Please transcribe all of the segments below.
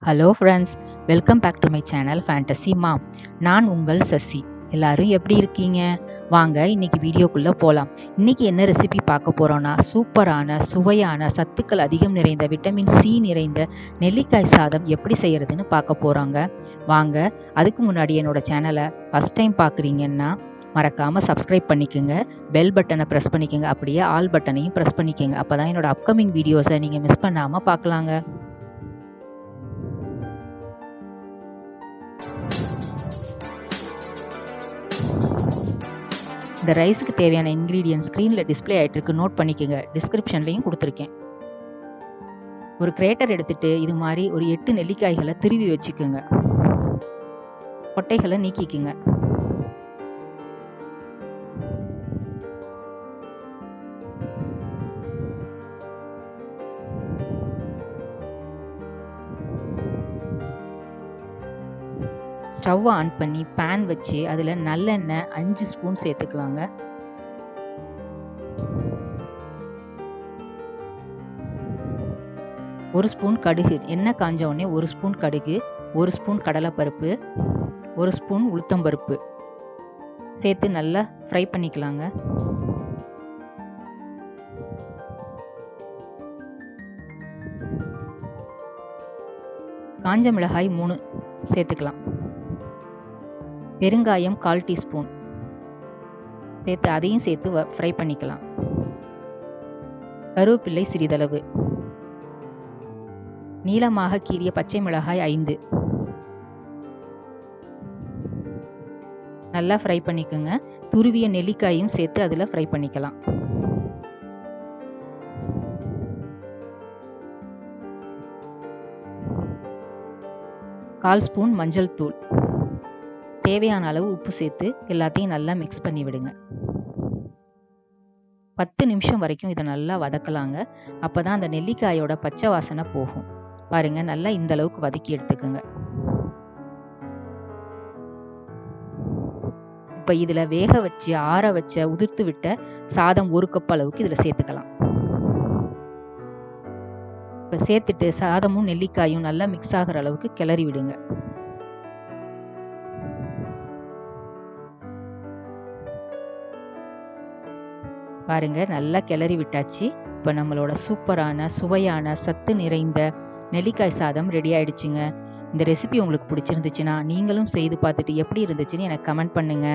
Hello friends, welcome back to my channel fantasy mom. நான் உங்கள் சசி. எல்லாரும் எப்படி இருக்கீங்க? வாங்க இன்னைக்கு வீடியோக்குள்ளே போகலாம். இன்னைக்கு என்ன ரெசிபி பார்க்க போகிறோன்னா, சூப்பரான சுவையான சத்துக்கள் அதிகம் நிறைந்த விட்டமின் சி நிறைந்த நெல்லிக்காய் சாதம் எப்படி செய்கிறதுன்னு பார்க்க போகிறாங்க. வாங்க. அதுக்கு முன்னாடி என்னோட சேனலை ஃபஸ்ட் டைம் பார்க்குறீங்கன்னா மறக்காமல் சப்ஸ்கிரைப் பண்ணிக்கோங்க, பெல் பட்டனை ப்ரெஸ் பண்ணிக்கோங்க, அப்படியே ஆல் பட்டனையும் ப்ரெஸ் பண்ணிக்கோங்க. அப்போ தான் என்னோட அப்கமிங் வீடியோஸை நீங்கள் மிஸ் பண்ணாமல் பார்க்கலாங்க. இந்த ரைஸுக்கு தேவையான இன்க்ரீடியன்ட் ஸ்க்ரீனில் டிஸ்பிளே ஆகிட்டு இருக்கு, நோட் பண்ணிக்கோங்க. டிஸ்கிரிப்ஷன்லையும் கொடுத்துருக்கேன். ஒரு கிரேட்டர் எடுத்துட்டு இது மாதிரி ஒரு 8 நெல்லிக்காய்களை திருவி வச்சுக்கோங்க. கொட்டைகளை நீக்கிக்குங்க. ஸ்டவ் ஆன் பண்ணி பேன் வச்சு அதில் நல்லெண்ணெய் 5 ஸ்பூன் சேர்த்துக்கலாங்க. ஒரு ஸ்பூன் கடுகு, எண்ணெய் காஞ்ச உடனே 1 ஸ்பூன் கடுகு, 1 ஸ்பூன் கடலைப்பருப்பு, 1 ஸ்பூன் உளுத்தம்பருப்பு சேர்த்து நல்லா ஃப்ரை பண்ணிக்கலாங்க. காஞ்ச மிளகாய் 3 சேர்த்துக்கலாம். பெருங்காயம் 1/4 டீஸ்பூன் சேர்த்து அதையும் சேர்த்து ஃப்ரை பண்ணிக்கலாம். கருவேப்பிலை சிறிதளவு, நீளமாக கீறிய பச்சை மிளகாய் 5 நல்லா ஃப்ரை பண்ணிக்கோங்க. துருவிய நெல்லிக்காயும் சேர்த்து அதில் ஃப்ரை பண்ணிக்கலாம். கால் ஸ்பூன் மஞ்சள் தூள், தேவையான அளவு உப்பு சேர்த்து எல்லாத்தையும் நல்லா மிக்ஸ் பண்ணி விடுங்க. 10 நிமிஷம் வரைக்கும் இதை நல்லா வதக்கலாங்க. அப்போ தான் அந்த நெல்லிக்காயோட பச்சை வாசனை போகும். பாருங்க, நல்லா இந்த அளவுக்கு வதக்கி எடுத்துக்கோங்க. இப்போ இதில் வேக வச்சு ஆற வச்ச உதிர்த்து விட்ட சாதம் 1 கப் அளவுக்கு இதில் சேர்த்துக்கலாம். இப்போ சேர்த்துட்டு சாதமும் நெல்லிக்காயும் நல்லா மிக்ஸ் ஆகிற அளவுக்கு கிளறி விடுங்க. பாருங்க, நல்லா கிளறி விட்டாச்சு. இப்போ நம்மளோட சூப்பரான சுவையான சத்து நிறைந்த நெல்லிக்காய் சாதம் ரெடி ஆயிடுச்சுங்க. இந்த ரெசிபி உங்களுக்கு பிடிச்சிருந்துச்சுன்னா நீங்களும் செய்து பார்த்துட்டு எப்படி இருந்துச்சுன்னு எனக்கு கமெண்ட் பண்ணுங்க.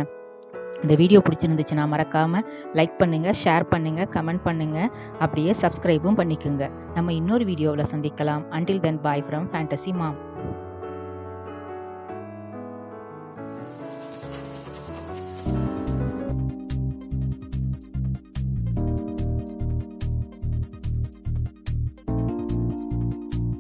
இந்த வீடியோ பிடிச்சிருந்துச்சுன்னா மறக்காம லைக் பண்ணுங்க, ஷேர் பண்ணுங்க, கமெண்ட் பண்ணுங்க, அப்படியே சப்ஸ்கிரைபும் பண்ணிக்கோங்க. நம்ம இன்னொரு வீடியோவில் சந்திக்கலாம். Until then, bye from Fantasy Mom.